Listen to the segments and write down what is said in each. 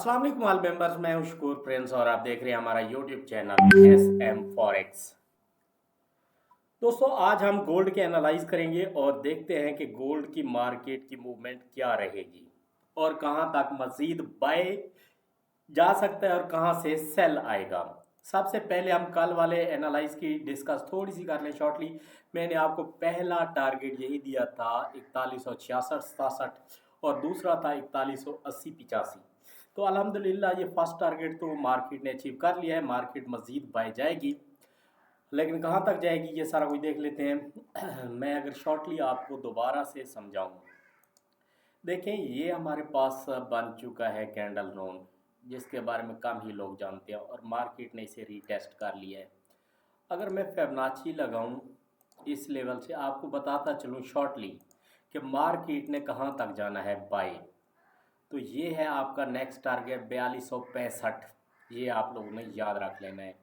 अस्सलाम वालेकुम all members. मैं हूं शकूर प्रिंस और आप देख रहे हैं हमारा YouTube channel S M forex. दोस्तों, आज हम गोल्ड के एनालाइज करेंगे और देखते हैं कि गोल्ड की मार्केट की मूवमेंट क्या रहेगी और कहां तक मजीद बाय जा सकता है और कहां से सेल आएगा। सबसे पहले हम कल वाले एनालाइज की डिस्कस थोड़ी सी कर लें शॉर्टली। मैंने आपको पहला टारगेट यही दिया था 4166-67 और दूसरा था 4180-85। तो अल्हम्दुलिल्लाह ये फर्स्ट टारगेट तो मार्केट ने अचीव कर लिया है। मार्केट मजीद बाय जाएगी, लेकिन कहाँ तक जाएगी ये सारा कुछ देख लेते हैं। मैं अगर शॉर्टली आपको दोबारा से समझाऊं, देखें ये हमारे पास बन चुका है कैंडल रोन, जिसके बारे में कम ही लोग जानते हैं और मार्केट ने इसे रीटेस्ट कर लिया है। अगर मैं फिबोनाची लगाऊं इस लेवल से, आपको बताता चलूं शॉर्टली कि मार्केट ने कहां तक जाना है बाय, तो ये है आपका नेक्स्ट टारगेट 4265। ये आप लोगों ने याद रख लेना है।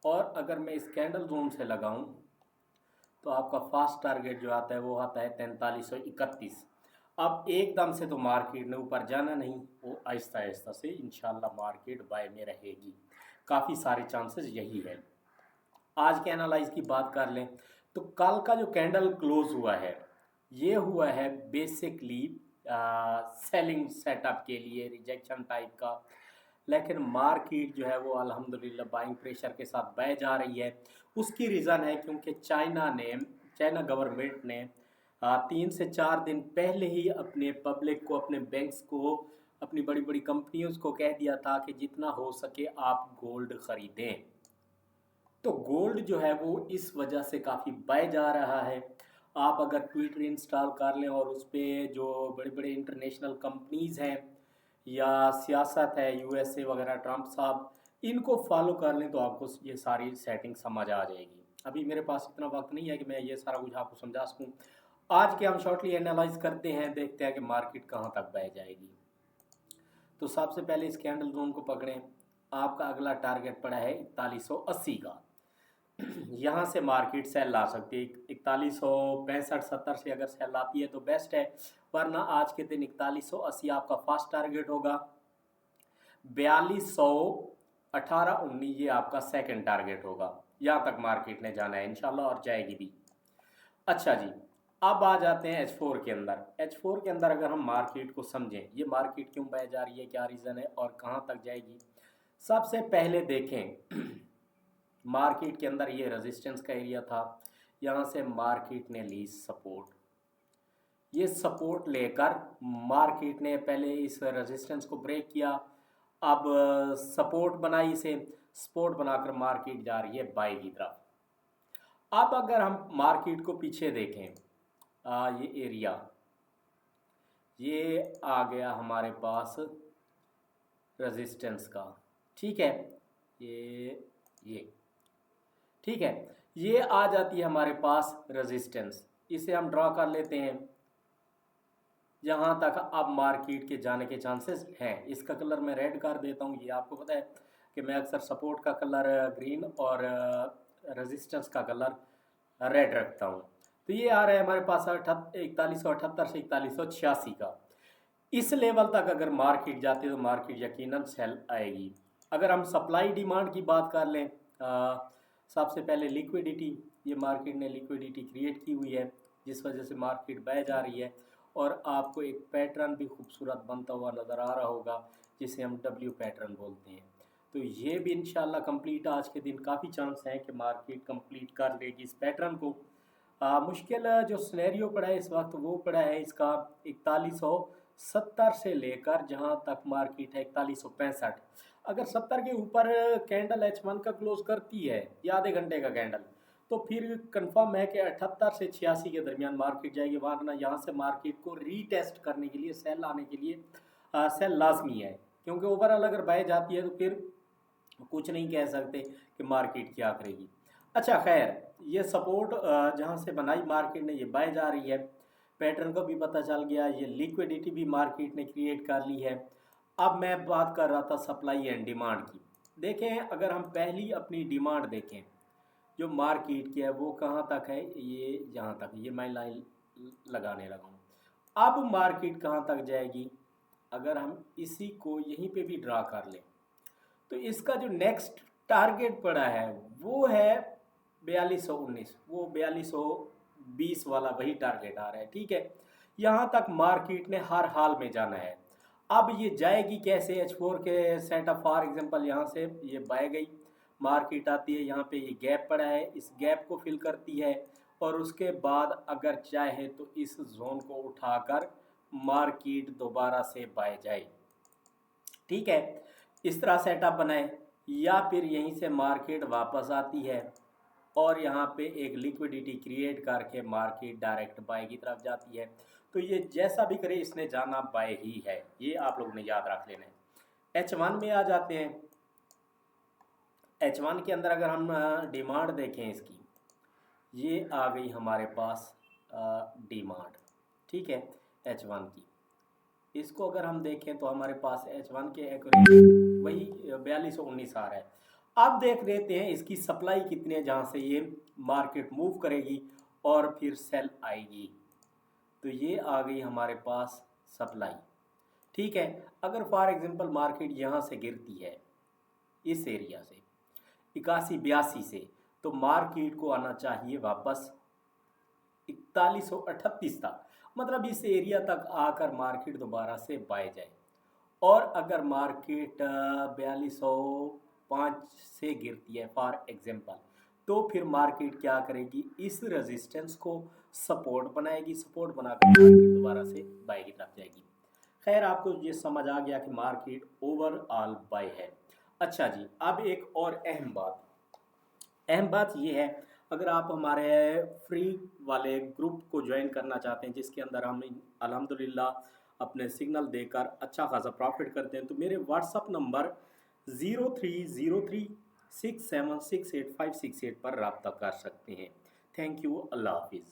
और अगर मैं इस कैंडल जोन से लगाऊं तो आपका फर्स्ट टारगेट जो आता है वो आता है 4331। अब एकदम से तो मार्केट ने ऊपर जाना नहीं, वो आहिस्ता आहिस्ता से इंशाल्लाह मार्केट बाय में रहेगी। काफ़ी सारे चांसेस यही है। आज के एनालाइज की बात कर लें तो कल का जो कैंडल क्लोज हुआ है ये हुआ है बेसिकली सेलिंग सेटअप के लिए, रिजेक्शन टाइप का। लेकिन मार्केट जो है वो अल्हम्दुलिल्लाह बाइंग प्रेशर के साथ बह जा रही है। उसकी रीज़न है क्योंकि चाइना गवर्नमेंट ने 3 से 4 दिन पहले ही अपने पब्लिक को, अपने बैंक्स को, अपनी बड़ी बड़ी कंपनियों को कह दिया था कि जितना हो सके आप गोल्ड ख़रीदें। तो गोल्ड जो है वो इस वजह से काफ़ी बह जा रहा है। आप अगर ट्विटर इंस्टॉल कर लें और उस पर जो बड़े बड़े इंटरनेशनल कंपनीज़ हैं या सियासत है, यूएसए वगैरह, ट्रंप साहब, इनको फॉलो कर लें तो आपको ये सारी सेटिंग समझ आ जाएगी। अभी मेरे पास इतना वक्त नहीं है कि मैं ये सारा कुछ आपको समझा सकूँ। आज के हम शॉर्टली एनालाइज करते हैं, देखते हैं कि मार्केट कहाँ तक बह जाएगी। तो सबसे पहले इस कैंडल जोन को पकड़ें। आपका अगला टारगेट पड़ा है 4180 का। यहाँ से मार्केट सेल ला सकती है। 4165-70 से अगर सेल आती है तो बेस्ट है, वरना आज के दिन 4180 आपका फर्स्ट टारगेट होगा। 4218-19 ये आपका सेकंड टारगेट होगा। यहाँ तक मार्केट ने जाना है इंशाल्लाह और जाएगी भी। अच्छा जी, अब आ जाते हैं H4 के अंदर। H4 के अंदर अगर हम मार्केट को समझें, ये मार्केट क्यों बह जा रही है, क्या रीज़न है और कहाँ तक जाएगी। सबसे पहले देखें मार्केट के अंदर ये रेजिस्टेंस का एरिया था, यहाँ से मार्केट ने ली सपोर्ट। ये सपोर्ट लेकर मार्केट ने पहले इस रेजिस्टेंस को ब्रेक किया, अब सपोर्ट बनाई, इसे सपोर्ट बनाकर मार्केट जा रही है बाई की तरफ। अब अगर हम मार्केट को पीछे देखें, ये एरिया ये आ गया हमारे पास रेजिस्टेंस का, ठीक है, ये ठीक है, ये आ जाती है हमारे पास रेजिस्टेंस। इसे हम ड्रॉ कर लेते हैं। जहाँ तक अब मार्केट के जाने के चांसेस हैं, इसका कलर मैं रेड कर देता हूँ। ये आपको पता है कि मैं अक्सर सपोर्ट का कलर ग्रीन और रेजिस्टेंस का कलर रेड रखता हूँ। तो ये आ रहा है हमारे पास 4178 से 4186 का। इस लेवल तक अगर मार्केट जाती है तो मार्केट यकीनन सेल आएगी। अगर हम सप्लाई डिमांड की बात कर लें, सबसे पहले लिक्विडिटी, ये मार्केट ने लिक्विडिटी क्रिएट की हुई है जिस वजह से मार्केट बह जा रही है। और आपको एक पैटर्न भी खूबसूरत बनता हुआ नज़र आ रहा होगा जिसे हम डब्ल्यू पैटर्न बोलते हैं। तो ये भी इंशाल्लाह कंप्लीट, आज के दिन काफ़ी चांस हैं कि मार्केट कंप्लीट कर लेगी इस पैटर्न को। मुश्किल जो स्नैरियो पड़ा है इस वक्त वो पड़ा है इसका 4170 से लेकर जहां तक मार्केट है 4165। अगर 70 के ऊपर कैंडल H1 का क्लोज करती है या आधे घंटे का कैंडल, तो फिर कंफर्म है कि 78 से 86 के दरमियान मार्केट जाएगी। वरना यहाँ से मार्केट को रीटेस्ट करने के लिए, सेल आने के लिए सेल लाजमी है, क्योंकि ओवरऑल अगर बाय जाती है तो फिर कुछ नहीं कह सकते कि मार्केट क्या करेगी। अच्छा खैर, ये सपोर्ट जहाँ से बनाई मार्केट ने, ये बाय जा रही है। पैटर्न को भी पता चल गया, ये लिक्विडिटी भी मार्केट ने क्रिएट कर ली है। अब मैं बात कर रहा था सप्लाई एंड डिमांड की। देखें, अगर हम पहली अपनी डिमांड देखें जो मार्केट की है वो कहाँ तक है, ये यहाँ तक, ये मैं लाइन लगाने लगा हूँ। अब मार्केट कहाँ तक जाएगी, अगर हम इसी को यहीं पे भी ड्रा कर लें तो इसका जो नेक्स्ट टारगेट पड़ा है वो है 4219, वो 4220 वाला वही टारगेट आ रहा है। ठीक है, यहाँ तक मार्केट ने हर हाल में जाना है। अब ये जाएगी कैसे? H4 के सेटअप फॉर एग्जांपल यहाँ से ये बाय गई, मार्केट आती है, यहाँ पे ये गैप पड़ा है, इस गैप को फिल करती है और उसके बाद अगर चाहे तो इस जोन को उठाकर मार्केट दोबारा से बाय जाए। ठीक है, इस तरह सेटअप बनाए, या फिर यहीं से मार्केट वापस आती है और यहाँ पे एक लिक्विडिटी क्रिएट करके मार्केट डायरेक्ट बाय की तरफ जाती है। तो ये जैसा भी करे इसने जाना बाय ही है, ये आप लोगों ने याद रख लेना है। H1 में आ जाते हैं। H1 के अंदर अगर हम डिमांड देखें इसकी, ये आ गई हमारे पास डिमांड। ठीक है, H1 की, इसको अगर हम देखें तो हमारे पास H1 के एक्यूरेट वही 4219 आ रहा है। अब देख लेते हैं इसकी सप्लाई कितनी है जहाँ से ये मार्केट मूव करेगी और फिर सेल आएगी। तो ये आ गई हमारे पास सप्लाई। ठीक है, अगर फॉर एग्जांपल मार्केट यहाँ से गिरती है इस एरिया से 8182 से, तो मार्केट को आना चाहिए वापस 4138 तक, मतलब इस एरिया तक आकर मार्केट दोबारा से बाय जाए। और अगर मार्केट 4205 से गिरती है फॉर एग्जांपल, तो फिर मार्केट क्या करेगी? इस रेजिस्टेंस को सपोर्ट बनाएगी, सपोर्ट बनाकर मार्केट दोबारा से बाय की तरफ जाएगी। खैर, आपको ये समझ आ गया कि मार्केट ओवरऑल बाय है। अच्छा जी, अब एक और अहम बात ये है, अगर आप हमारे फ्री वाले ग्रुप को ज्वाइन करना चाहते हैं जिसके अंदर हम अल्हम्दुलिल्लाह अपने सिग्नल देकर अच्छा खासा प्रॉफिट करते हैं, तो मेरे व्हाट्सअप नंबर 03036768 पर रब्ता कर सकते हैं। थैंक यू, अल्लाह हाफिज़।